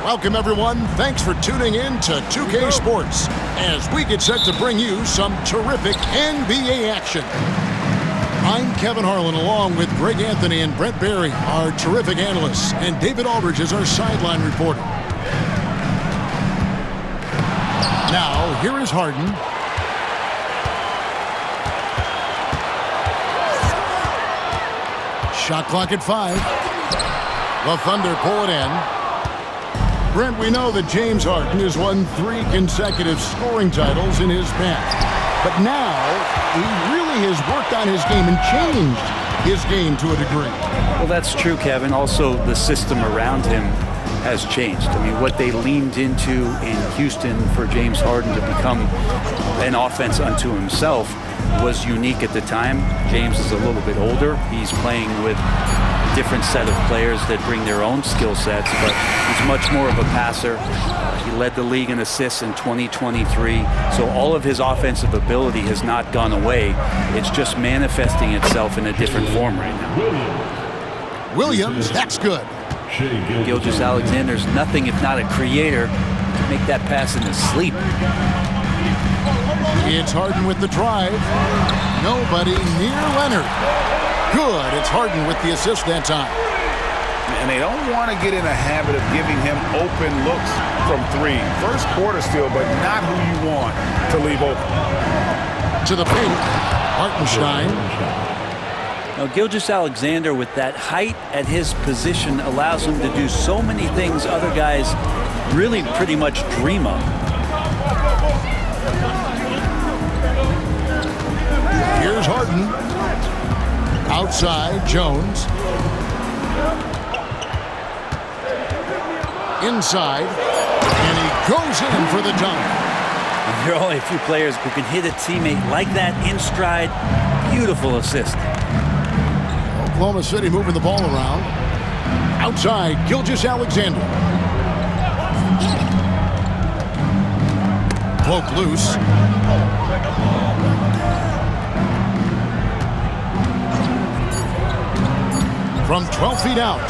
Welcome, everyone. Thanks for tuning in to 2K Sports as we get set to bring you some terrific NBA action. I'm Kevin Harlan, along with Greg Anthony and Brent Barry, our terrific analysts, and David Aldridge is our sideline reporter. Now, here is Harden. Shot clock at 5. The Thunder pull it in. Brent, we know that James Harden has won 3 consecutive scoring titles in his past. But now, he really has worked on his game and changed his game to a degree. Well, that's true, Kevin. Also, the system around him has changed. I mean, what they leaned into in Houston for James Harden to become an offense unto himself was unique at the time. James is a little bit older. He's playing with a different set of players that bring their own skill sets, but he's much more of a passer. He led the league in assists in 2023, so all of his offensive ability has not gone away. It's just manifesting itself in a different form right now. Williams, that's good. Gilgeous-Alexander's nothing if not a creator. He can make that pass in his sleep. It's Harden with the drive. Nobody near Leonard. Good. It's Harden with the assist that time. And they don't want to get in a habit of giving him open looks from 3. First quarter still, but not who you want to leave open. To the paint, Hartenstein. Now, Gilgeous-Alexander, with that height at his position, allows him to do so many things other guys really pretty much dream of. Here's Harden. Outside, Jones. Inside, and he goes in for the dunk. And there are only a few players who can hit a teammate like that in stride. Beautiful assist. Oklahoma City moving the ball around. Outside, Gilgeous-Alexander. Poke loose. From 12 feet out.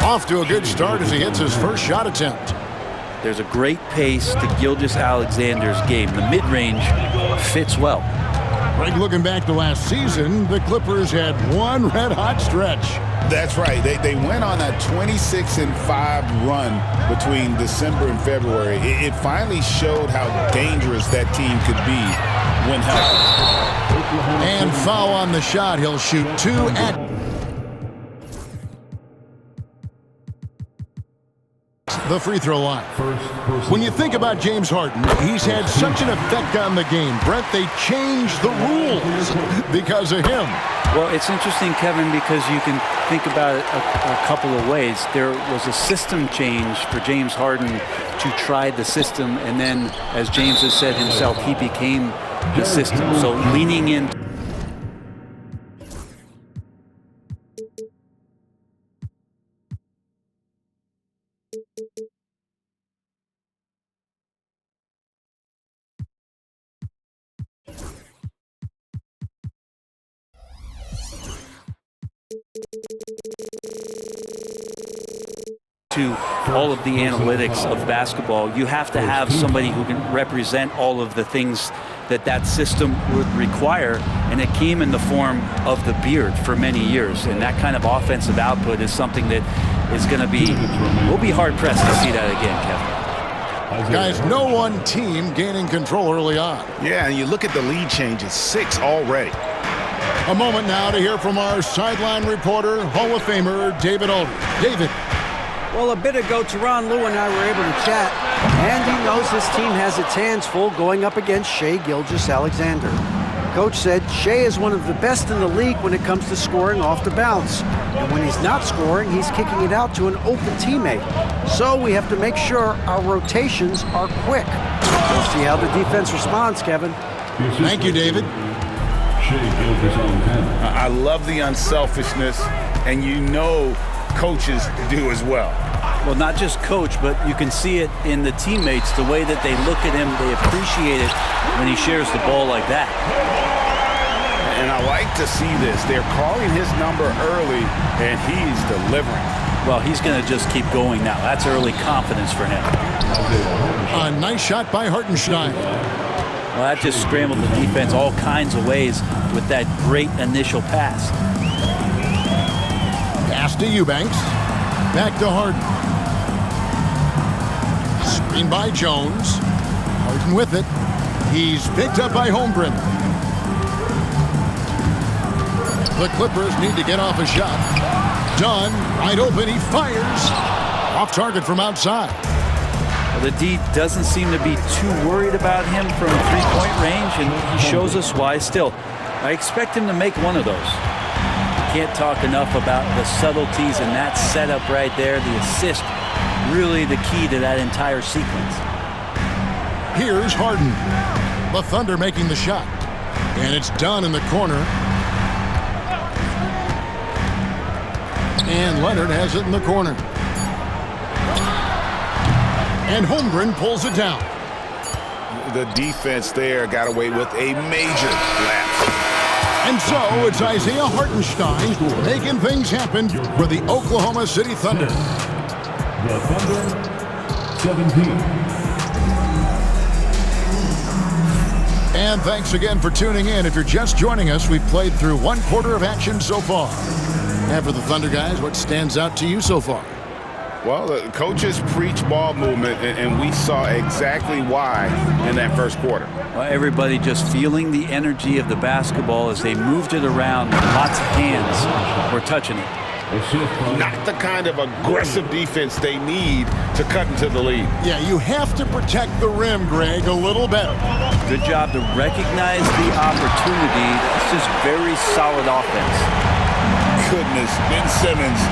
Off to a good start as he hits his first shot attempt. There's a great pace to Gilgeous-Alexander's game. The mid-range fits well. Greg, looking back to last season, the Clippers had one red-hot stretch. That's right. They went on a 26-5 run between December and February. It finally showed how dangerous that team could be when healthy. And foul on the shot. He'll shoot 2 at the free throw line. When you think about James Harden, he's had such an effect on the game. Brent, they changed the rules because of him. Well, it's interesting, Kevin, because you can think about it a couple of ways. There was a system change for James Harden to try the system, and then, as James has said himself, he became the system. So leaning in. To all of the analytics of basketball, you have to have somebody who can represent all of the things that system would require, and it came in the form of the beard for many years, and that kind of offensive output is something that is going to be, we'll be hard-pressed to see that again, Kevin. Guys, no one team gaining control early on. Yeah, and you look at the lead changes, 6 already. A moment now to hear from our sideline reporter, Hall of Famer David Aldridge. David. Well, a bit ago, Tyronn Lue and I were able to chat, and he knows his team has its hands full going up against Shai Gilgeous-Alexander. Coach said Shai is one of the best in the league when it comes to scoring off the bounce. And when he's not scoring, he's kicking it out to an open teammate. So we have to make sure our rotations are quick. We'll see how the defense responds, Kevin. Thank you, David. I love the unselfishness, and you know coaches do as well. Well, not just coach, but you can see it in the teammates, the way that they look at him. They appreciate it when he shares the ball like that. And I like to see this. They're calling his number early, and he's delivering. Well, he's going to just keep going now. That's early confidence for him. A nice shot by Hartenstein. Well, that just scrambled the defense all kinds of ways with that great initial pass. Pass to Eubanks. Back to Harden. Screen by Jones. Harden with it. He's picked up by Holmgren. The Clippers need to get off a shot. Dunn, wide open, he fires. Off target from outside. Well, the D doesn't seem to be too worried about him from three-point range, and he shows us why still. I expect him to make one of those. Can't talk enough about the subtleties in that setup right there. The assist, really the key to that entire sequence. Here's Harden. The Thunder making the shot. And it's Dunn in the corner. And Leonard has it in the corner. And Holmgren pulls it down. The defense there got away with a major lapse. And so it's Isaiah Hartenstein making things happen for the Oklahoma City Thunder. The Thunder, 17. And thanks again for tuning in. If you're just joining us, we've played through one quarter of action so far. And for the Thunder guys, what stands out to you so far? Well, the coaches preach ball movement, and we saw exactly why in that first quarter. Well, everybody just feeling the energy of the basketball as they moved it around. Lots of hands were touching it. Not the kind of aggressive defense they need to cut into the lead. Yeah, you have to protect the rim, Greg, a little better. Good job to recognize the opportunity. That's just very solid offense. Goodness, Ben Simmons,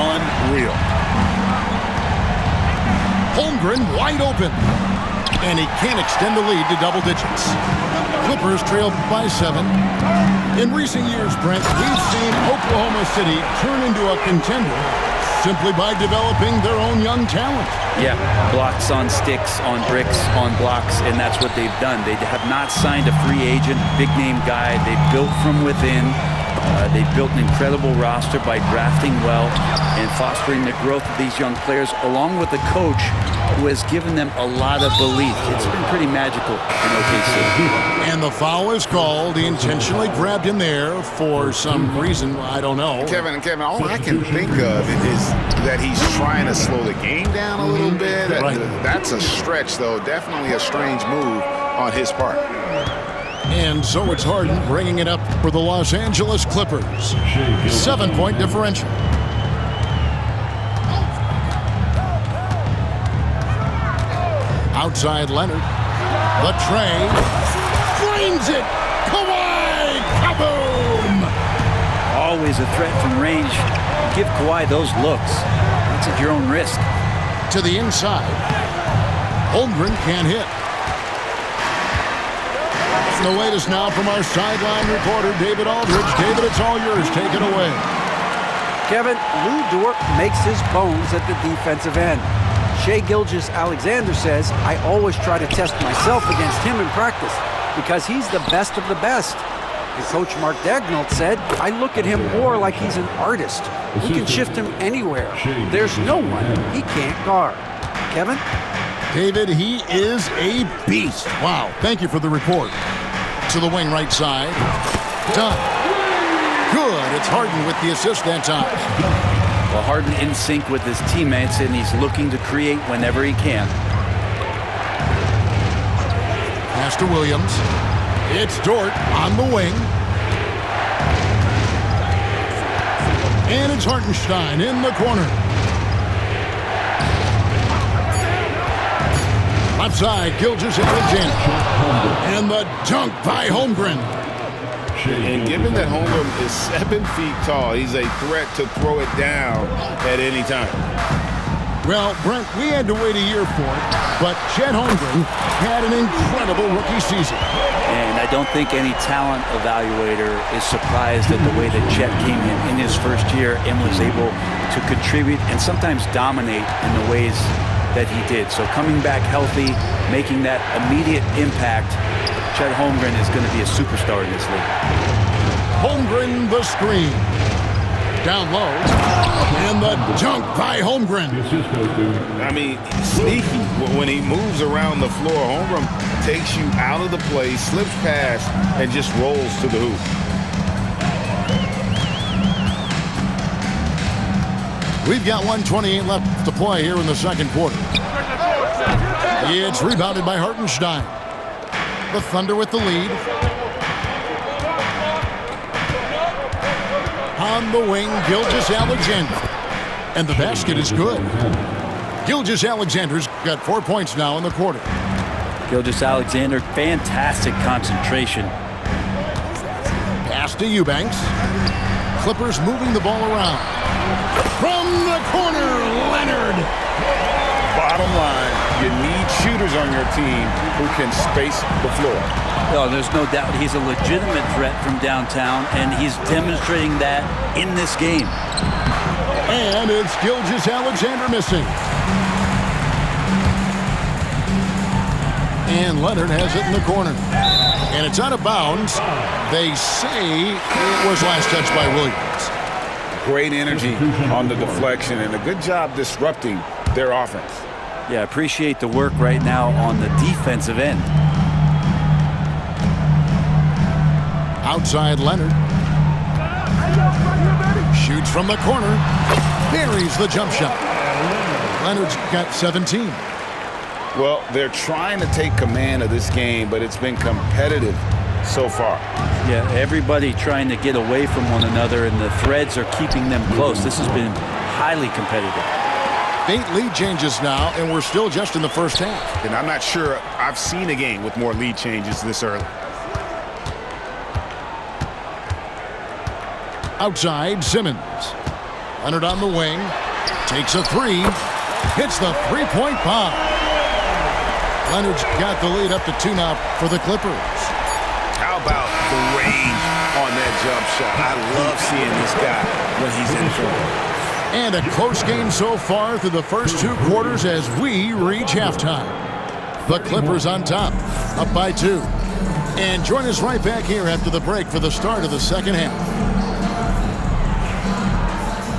unreal. Holmgren wide open. And he can't extend the lead to double digits. Clippers trail by 7. In recent years, Brent, we've seen Oklahoma City turn into a contender simply by developing their own young talent. Yeah, blocks on sticks, on bricks, on blocks, and that's what they've done. They have not signed a free agent, big-name guy. They built from within. They built an incredible roster by drafting well and fostering the growth of these young players, along with a coach who has given them a lot of belief. It's been pretty magical in OKC. And the foul is called. He intentionally grabbed him there for some reason. I don't know. Kevin, all I can think of is that he's trying to slow the game down a little bit. Right. That's a stretch, though. Definitely a strange move on his part. And so it's Harden bringing it up for the Los Angeles Clippers. 7-point differential. Outside Leonard. The tray. Frames it. Kawhi. Kaboom. Always a threat from range. Give Kawhi those looks. That's at your own risk. To the inside. Holmgren can't hit. The latest now from our sideline reporter, David Aldridge. David, it's all yours. Take it away. Kevin, Lou Dort makes his bones at the defensive end. Shai Gilgeous-Alexander says, I always try to test myself against him in practice because he's the best of the best. And Coach Mark Daigneault said, I look at him more like he's an artist. He can shift him anywhere. There's no one he can't guard. Kevin? David, he is a beast. Wow. Thank you for the report. To the wing right side. Done. Good. It's Harden with the assist that time. Well, Harden in sync with his teammates, and he's looking to create whenever he can. Pass to Williams. It's Dort on the wing. And it's Hartenstein in the corner. Left side, Gilgeous-Alexander. And the dunk by Holmgren. And given that Holmgren is 7 feet tall, he's a threat to throw it down at any time. Well, Brent, we had to wait a year for it, but Chet Holmgren had an incredible rookie season. And I don't think any talent evaluator is surprised at the way that Chet came in his first year and was able to contribute and sometimes dominate in the ways that he did. So coming back healthy, making that immediate impact, Chet Holmgren is going to be a superstar in this league. Holmgren the screen. Down low. And the dunk by Holmgren. I mean, sneaky. When he moves around the floor, Holmgren takes you out of the play, slips past, and just rolls to the hoop. We've got 1:28 left to play here in the second quarter. It's rebounded by Hartenstein. The Thunder with the lead. On the wing, Gilgeous-Alexander. And the basket is good. Gilgeous-Alexander's got 4 points now in the quarter. Gilgeous-Alexander, fantastic concentration. Pass to Eubanks. Clippers moving the ball around. From the corner, Leonard. Bottom line, you need shooters on your team who can space the floor. Oh, there's no doubt he's a legitimate threat from downtown, and he's demonstrating that in this game. And it's Gilgeous-Alexander missing. And Leonard has it in the corner. And it's out of bounds. They say it was last touched by Williams. Great energy on the deflection and a good job disrupting their offense. Yeah, appreciate the work right now on the defensive end. Outside Leonard. Shoots from the corner. Buries the jump shot. Leonard's got 17. Well, they're trying to take command of this game, but it's been competitive so far. Yeah, everybody trying to get away from one another, and the threads are keeping them close. This has been highly competitive. 8 lead changes now, and we're still just in the first half. And I'm not sure I've seen a game with more lead changes this early. Outside, Simmons. Leonard on the wing. Takes a three. Hits the three-point bomb. Leonard's got the lead up to 2 now for the Clippers. How about the range on that jump shot? I love seeing this guy when he's in front. And a close game so far through the first 2 quarters as we reach halftime. The Clippers on top, up by 2. And join us right back here after the break for the start of the second half.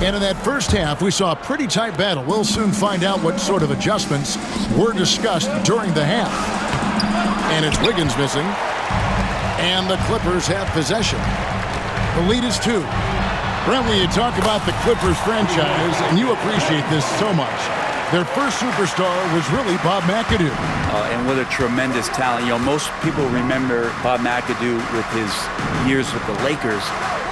And in that first half, we saw a pretty tight battle. We'll soon find out what sort of adjustments were discussed during the half. And it's Wiggins missing. And the Clippers have possession. The lead is 2. Brent, when you talk about the Clippers franchise, and you appreciate this so much, their first superstar was really Bob McAdoo. And what a tremendous talent. You know, most people remember Bob McAdoo with his years with the Lakers.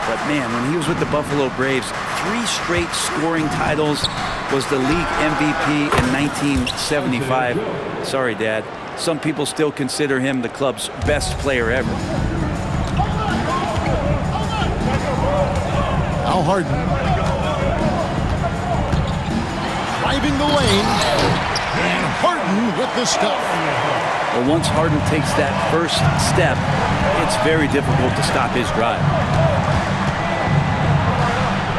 But, man, when he was with the Buffalo Braves, 3 straight scoring titles, was the league MVP in 1975. Sorry, Dad. Some people still consider him the club's best player ever. Al Harden. Driving the lane. And Harden with the stuff. Well, once Harden takes that first step, it's very difficult to stop his drive.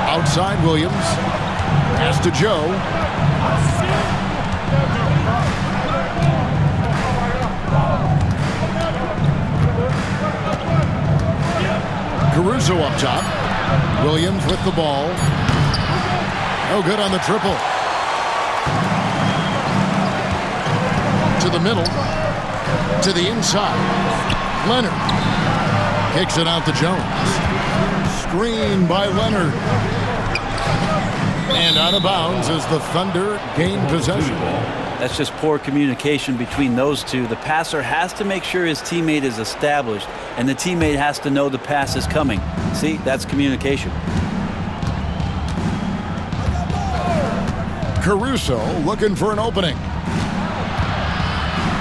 Outside Williams. Pass to Joe. Caruso up top. Williams with the ball. No good on the triple. To the middle. To the inside. Leonard. Kicks it out to Jones. Screen by Leonard. And out of bounds as the Thunder gain possession. That's just poor communication between those two. The passer has to make sure his teammate is established, and the teammate has to know the pass is coming. See, that's communication. Caruso looking for an opening.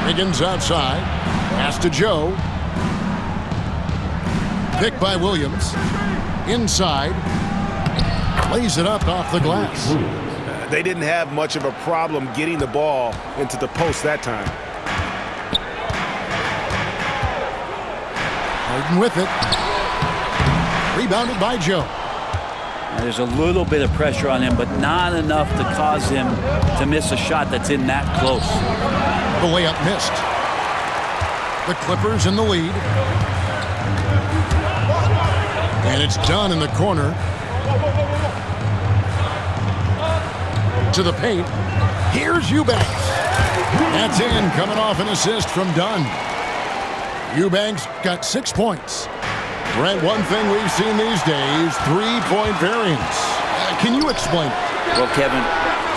Wiggins outside. Pass to Joe. Picked by Williams. Inside. Lays it up off the glass. They didn't have much of a problem getting the ball into the post that time. Harden with it. Rebounded by Joe. There's a little bit of pressure on him, but not enough to cause him to miss a shot that's in that close. The layup missed. The Clippers in the lead. And it's done in the corner. To the paint. Here's Eubanks. That's in, coming off an assist from Dunn. Eubanks got 6 points. Brent, one thing we've seen these days, three-point variance. Can you explain it? Well, Kevin,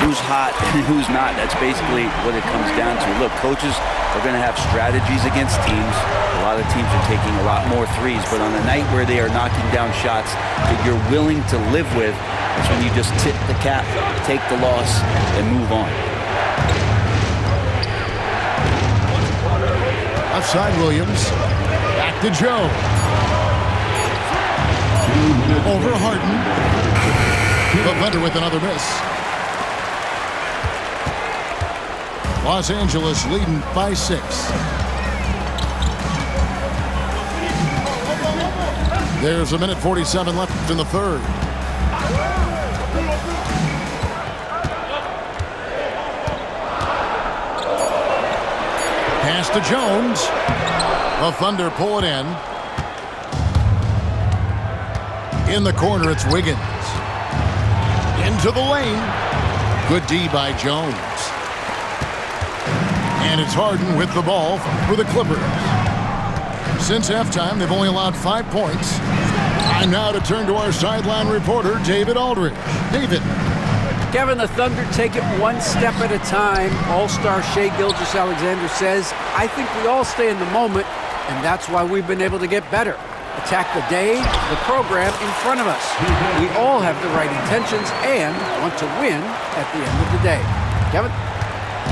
who's hot and who's not, that's basically what it comes down to. Look, coaches are going to have strategies against teams. A lot of teams are taking a lot more threes, but on a night where they are knocking down shots that you're willing to live with, that's when you just tip the cap, take the loss, and move on. Outside Williams. Back to Joe. Over Harden. The Thunder with another miss. Los Angeles leading by 6. There's 1:47 left in the third. Pass to Jones. The Thunder pull it in. In the corner, it's Wiggins. Into the lane. Good D by Jones. And it's Harden with the ball for the Clippers. Since halftime, they've only allowed 5 points. Time now to turn to our sideline reporter, David Aldridge. David. Kevin, the Thunder take it one step at a time. All-star Shai Gilgeous-Alexander says, I think we all stay in the moment, and that's why we've been able to get better. Attack the day, the program in front of us. We all have the right intentions and want to win at the end of the day. Kevin?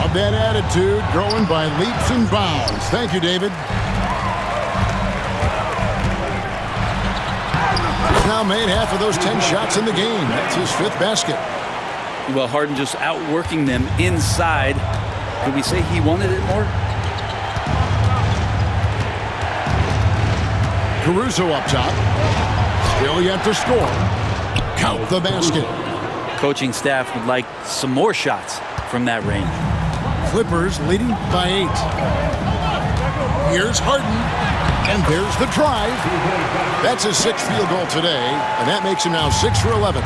Of that attitude, growing by leaps and bounds. Thank you, David. He's now made half of those 10 shots in the game. That's his 5th basket. Well, Harden just outworking them inside. Could we say he wanted it more? Caruso up top. Still yet to score. Count the basket. Coaching staff would like some more shots from that range. Clippers leading by 8. Here's Harden. And there's the drive. That's his 6th field goal today. And that makes him now 6 for 11.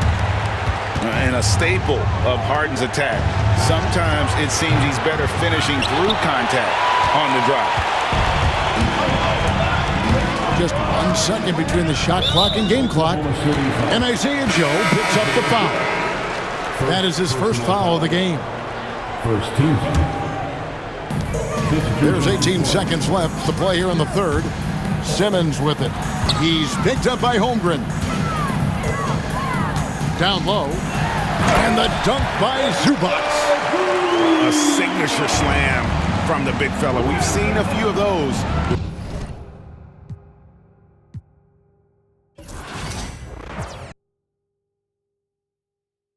And a staple of Harden's attack. Sometimes it seems he's better finishing through contact on the drive. Just 1 second between the shot clock and game clock. And Isaiah Joe picks up the foul. That is his first foul of the game. First team. There's 18 seconds left to play here in the third. Simmons with it. He's picked up by Holmgren. Down low. And the dunk by Zubac. A signature slam from the big fella. We've seen a few of those